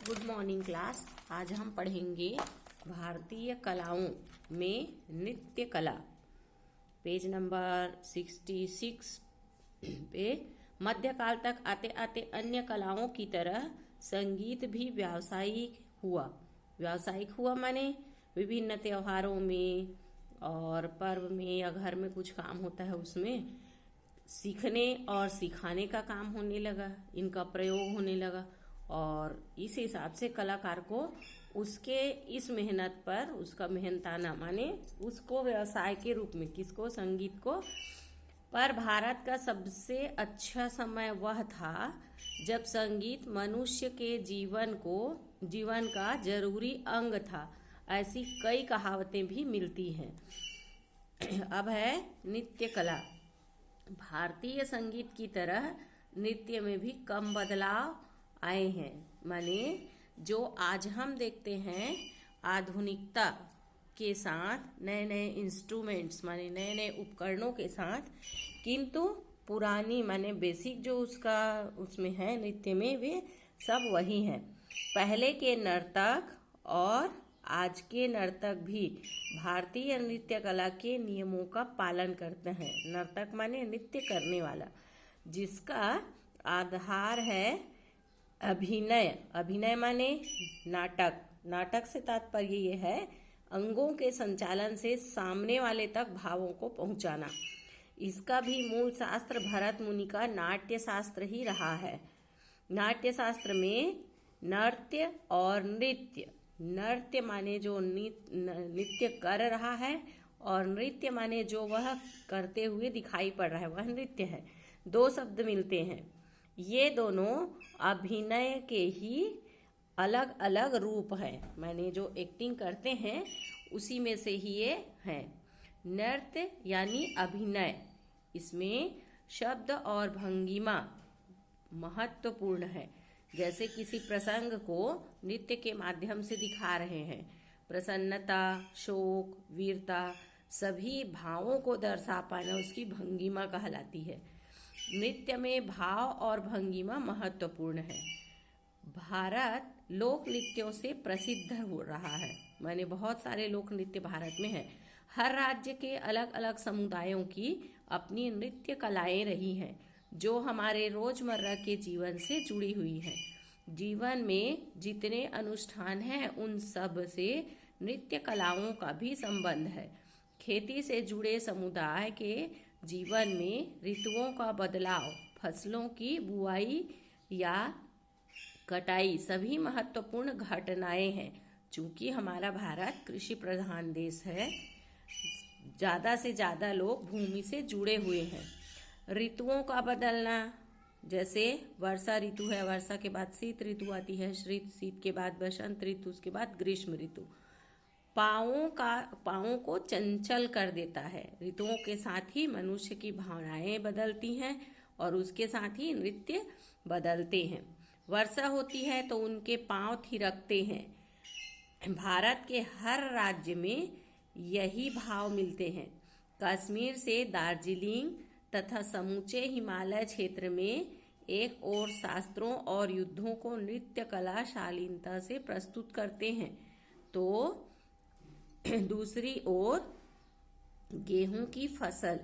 Good morning class. आज हम पढ़ेंगे भारतीय कलाओं में नृत्य कला। पेज नंबर 66 पे मध्यकाल तक आते आते अन्य कलाओं की तरह संगीत भी व्यावसायिक हुआ माने विभिन्न त्योहारों में और पर्व में या घर में कुछ काम होता है उसमें सीखने और सिखाने का काम होने लगा, इनका प्रयोग होने लगा। और इस हिसाब से कलाकार को उसके इस मेहनत पर उसका मेहनताना माने उसको व्यवसाय के रूप में किसको, संगीत को। पर भारत का सबसे अच्छा समय वह था जब संगीत मनुष्य के जीवन का जरूरी अंग था। ऐसी कई कहावतें भी मिलती हैं। अब है नृत्य कला। भारतीय संगीत की तरह नृत्य में भी कम बदलाव आए हैं। माने जो आज हम देखते हैं आधुनिकता के साथ नए नए इंस्ट्रूमेंट्स माने नए नए उपकरणों के साथ, किंतु पुरानी माने बेसिक जो उसमें है नृत्य में वे सब वही हैं। पहले के नर्तक और आज के नर्तक भी भारतीय नृत्य कला के नियमों का पालन करते हैं। नर्तक माने नृत्य करने वाला, जिसका आधार है अभिनय। अभिनय माने नाटक से तात्पर्य ये है अंगों के संचालन से सामने वाले तक भावों को पहुंचाना। इसका भी मूल शास्त्र भरत मुनि का नाट्य शास्त्र ही रहा है। नाट्य शास्त्र में नृत्य और नृत्य माने जो नृत्य कर रहा है और नृत्य माने जो वह करते हुए दिखाई पड़ रहा है वह नृत्य है। दो शब्द मिलते हैं। ये दोनों अभिनय के ही अलग अलग रूप हैं। माने जो एक्टिंग करते हैं उसी में से ही ये हैं। नृत्य यानी अभिनय, इसमें शब्द और भंगिमा महत्वपूर्ण है। जैसे किसी प्रसंग को नृत्य के माध्यम से दिखा रहे हैं। प्रसन्नता, शोक, वीरता सभी भावों को दर्शा पाना उसकी भंगिमा कहलाती है। नृत्य में भाव और भंगिमा महत्वपूर्ण है। भारत लोक नृत्यों से प्रसिद्ध हो रहा है। माने बहुत सारे लोक नृत्य भारत में है। हर राज्य के अलग अलग समुदायों की अपनी नृत्य कलाएं रही हैं जो हमारे रोजमर्रा के जीवन से जुड़ी हुई हैं। जीवन में जितने अनुष्ठान हैं उन सब से नृत्य कलाओं का भी संबंध है। खेती से जुड़े समुदाय के जीवन में ऋतुओं का बदलाव, फसलों की बुआई या कटाई सभी महत्वपूर्ण घटनाएं हैं। चूंकि हमारा भारत कृषि प्रधान देश है, ज़्यादा से ज़्यादा लोग भूमि से जुड़े हुए हैं। ऋतुओं का बदलना, जैसे वर्षा ऋतु है, वर्षा के बाद शीत ऋतु आती है, शीत के बाद बसंत ऋतु, उसके बाद ग्रीष्म ऋतु। पाँवों को चंचल कर देता है। ऋतुओं के साथ ही मनुष्य की भावनाएं बदलती हैं और उसके साथ ही नृत्य बदलते हैं। वर्षा होती है तो उनके पाँव थिरकते हैं। भारत के हर राज्य में यही भाव मिलते हैं। कश्मीर से दार्जिलिंग तथा समूचे हिमालय क्षेत्र में एक ओर शास्त्रों और युद्धों को नृत्य कला शालीनता से प्रस्तुत करते हैं तो दूसरी ओर गेहूं की फसल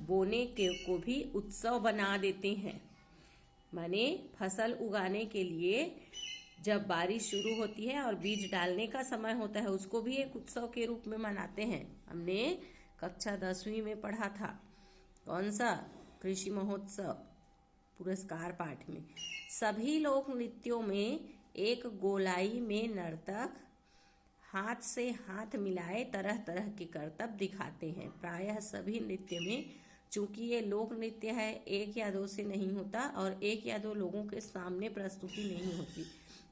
बोने को भी उत्सव बना देते हैं। माने फसल उगाने के लिए जब बारिश शुरू होती है और बीज डालने का समय होता है उसको भी एक उत्सव के रूप में मनाते हैं। हमने कक्षा 10वीं में पढ़ा था। कौन सा? कृषि महोत्सव पुरस्कार पाठ में। सभी लोक नृत्यों में एक गोलाई में नर्तक हाथ से हाथ मिलाए तरह तरह के करतब दिखाते हैं। प्रायः सभी नृत्य में, चूंकि ये लोक नृत्य है, एक या दो से नहीं होता और एक या दो लोगों के सामने प्रस्तुति नहीं होती,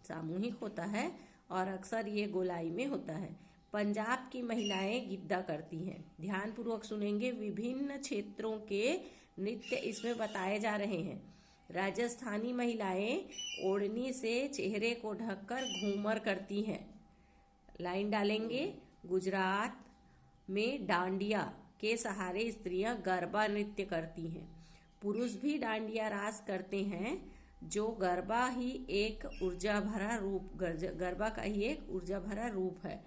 सामूहिक होता है और अक्सर ये गोलाई में होता है। पंजाब की महिलाएं गिद्दा करती हैं। ध्यानपूर्वक सुनेंगे। विभिन्न क्षेत्रों के नृत्य इसमें बताए जा रहे हैं। राजस्थानी महिलाएं ओढ़नी से चेहरे को ढककर घूमर करती हैं। लाइन डालेंगे। गुजरात में डांडिया के सहारे स्त्रियां गरबा नृत्य करती हैं। पुरुष भी डांडिया रास करते हैं। जो गरबा ही एक ऊर्जा भरा रूप गरबा का ही एक ऊर्जा भरा रूप है।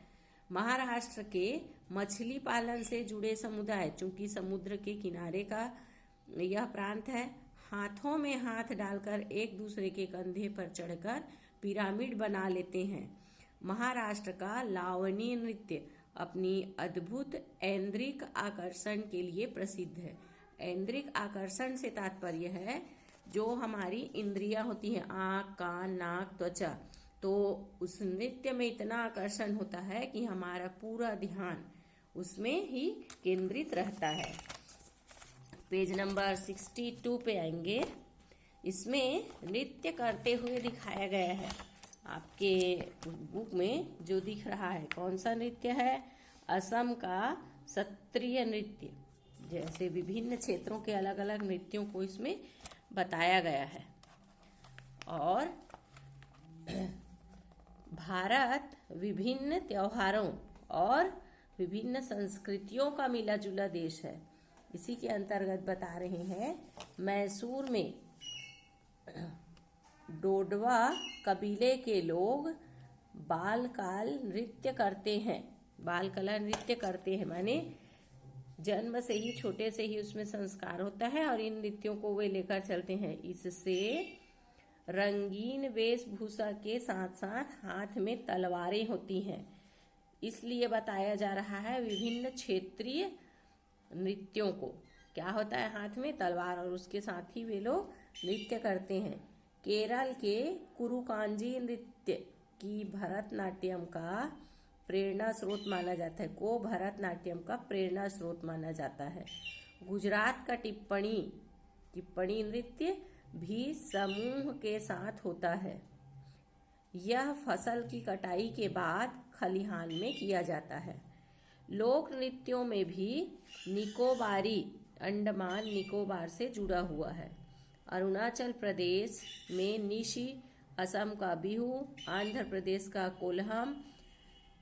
महाराष्ट्र के मछली पालन से जुड़े समुदाय, चूंकि समुद्र के किनारे का यह प्रांत है, हाथों में हाथ डालकर एक दूसरे के कंधे पर चढ़कर पिरामिड बना लेते हैं। महाराष्ट्र का लावणी नृत्य अपनी अद्भुत ऐन्द्रिक आकर्षण के लिए प्रसिद्ध है। ऐन्द्रिक आकर्षण से तात्पर्य है जो हमारी इंद्रियां होती हैं, आँख, कान, नाक, त्वचा, तो उस नृत्य में इतना आकर्षण होता है कि हमारा पूरा ध्यान उसमें ही केंद्रित रहता है। पेज नंबर 62 पे आएंगे। इसमें नृत्य करते हुए दिखाया गया है। आपके बुक में जो दिख रहा है कौन सा नृत्य है? असम का सत्रिय नृत्य। जैसे विभिन्न क्षेत्रों के अलग अलग नृत्यों को इसमें बताया गया है। और भारत विभिन्न त्योहारों और विभिन्न संस्कृतियों का मिला जुला देश है। इसी के अंतर्गत बता रहे हैं, मैसूर में डोडवा कबीले के लोग बालकाल नृत्य करते हैं। बाल कला नृत्य करते हैं माने जन्म से ही, छोटे से ही उसमें संस्कार होता है और इन नृत्यों को वे लेकर चलते हैं। इससे रंगीन वेशभूषा के साथ साथ हाथ में तलवारें होती हैं। इसलिए बताया जा रहा है विभिन्न क्षेत्रीय नृत्यों को क्या होता है, हाथ में तलवार, और उसके साथ ही वे लोग नृत्य करते हैं। केरल के कुरुकांजी नृत्य की भरतनाट्यम का प्रेरणा स्रोत माना जाता है। को भरतनाट्यम का प्रेरणा स्रोत माना जाता है। गुजरात का टिप्पणी नृत्य भी समूह के साथ होता है। यह फसल की कटाई के बाद खलिहान में किया जाता है। लोक नृत्यों में भी निकोबारी अंडमान निकोबार से जुड़ा हुआ है। अरुणाचल प्रदेश में निशी, असम का बिहू, आंध्र प्रदेश का कोल्हम,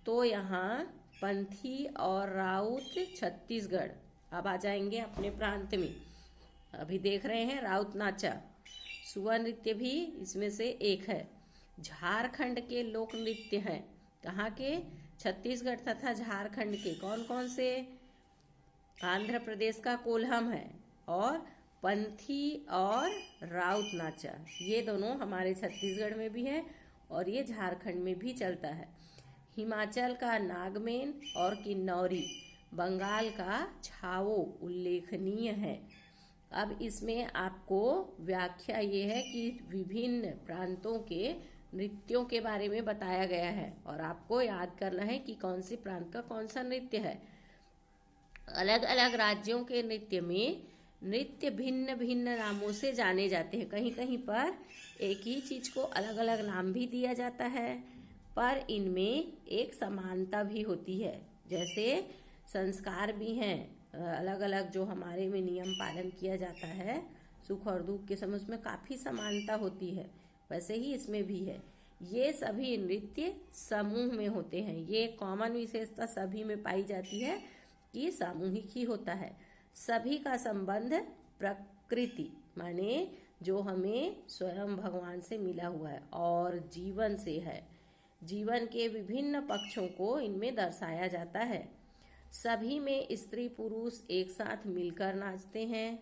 तो यहाँ पंथी और राउत छत्तीसगढ़। अब आ जाएंगे अपने प्रांत में। अभी देख रहे हैं राउत नाचा, सुआ नृत्य भी इसमें से एक है। झारखंड के लोक नृत्य हैं। कहाँ के? छत्तीसगढ़ तथा झारखंड के। कौन कौन से? आंध्र प्रदेश का कोल्हम है और पंथी और राउत नाचा, ये दोनों हमारे छत्तीसगढ़ में भी है और ये झारखंड में भी चलता है। हिमाचल का नागमेन और किन्नौरी, बंगाल का छाओ उल्लेखनीय है। अब इसमें आपको व्याख्या ये है कि विभिन्न प्रांतों के नृत्यों के बारे में बताया गया है और आपको याद करना है कि कौन सी प्रांत का कौन सा नृत्य है। अलग अलग राज्यों के नृत्य में नृत्य भिन्न भिन्न नामों से जाने जाते हैं। कहीं कहीं पर एक ही चीज को अलग अलग नाम भी दिया जाता है, पर इनमें एक समानता भी होती है। जैसे संस्कार भी हैं अलग अलग, जो हमारे में नियम पालन किया जाता है सुख और दुख के समय, उसमें काफी समानता होती है, वैसे ही इसमें भी है। ये सभी नृत्य समूह में होते हैं। ये कॉमन विशेषता सभी में पाई जाती है कि सामूहिक ही होता है। सभी का संबंध प्रकृति माने जो हमें स्वयं भगवान से मिला हुआ है और जीवन से है। जीवन के विभिन्न पक्षों को इनमें दर्शाया जाता है। सभी में स्त्री पुरुष एक साथ मिलकर नाचते हैं।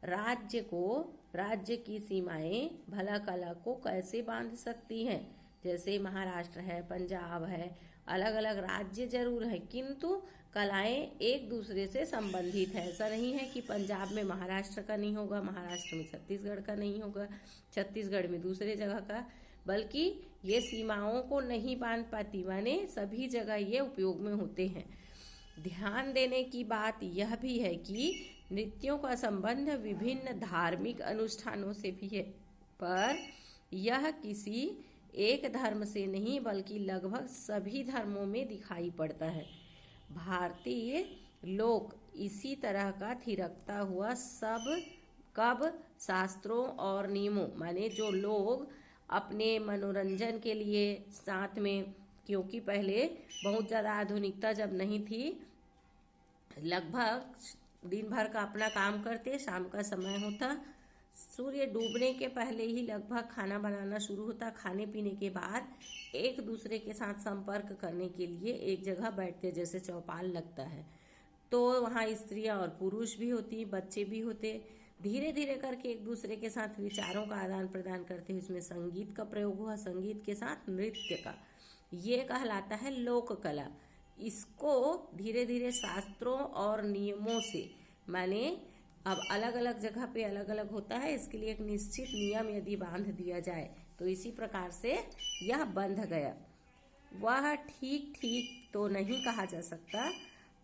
राज्य की सीमाएं भला कला को कैसे बांध सकती हैं? जैसे महाराष्ट्र है, पंजाब है, अलग अलग राज्य जरूर है किंतु कलाएं एक दूसरे से संबंधित है। ऐसा नहीं है कि पंजाब में महाराष्ट्र का नहीं होगा, महाराष्ट्र में छत्तीसगढ़ का नहीं होगा, छत्तीसगढ़ में दूसरे जगह का, बल्कि ये सीमाओं को नहीं बांध पाती, माने सभी जगह ये उपयोग में होते हैं। ध्यान देने की बात यह भी है कि नृत्यों का संबंध विभिन्न धार्मिक अनुष्ठानों से भी है, पर यह किसी एक धर्म से नहीं बल्कि लगभग सभी धर्मों में दिखाई पड़ता है। भारतीय लोक इसी तरह का थिरकता हुआ सब शास्त्रों और नियमों, माने जो लोग अपने मनोरंजन के लिए साथ में, क्योंकि पहले बहुत ज़्यादा आधुनिकता जब नहीं थी, लगभग दिन भर का अपना काम करते, शाम का समय होता, सूर्य डूबने के पहले ही लगभग खाना बनाना शुरू होता। खाने पीने के बाद एक दूसरे के साथ संपर्क करने के लिए एक जगह बैठते, जैसे चौपाल लगता है, तो वहाँ स्त्रियां और पुरुष भी होती, बच्चे भी होते। धीरे धीरे करके एक दूसरे के साथ विचारों का आदान प्रदान करते हुए इसमें संगीत का प्रयोग हुआ, संगीत के साथ नृत्य का। ये कहलाता है लोक कला। इसको धीरे धीरे शास्त्रों और नियमों से, माने अब अलग अलग जगह पे अलग अलग होता है, इसके लिए एक निश्चित नियम यदि बांध दिया जाए तो इसी प्रकार से यह बंध गया। वह ठीक ठीक तो नहीं कहा जा सकता,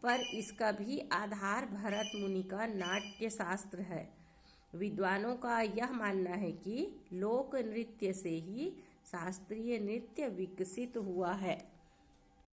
पर इसका भी आधार भरत मुनि का नाट्य शास्त्र है। विद्वानों का यह मानना है कि लोक नृत्य से ही शास्त्रीय नृत्य विकसित हुआ है।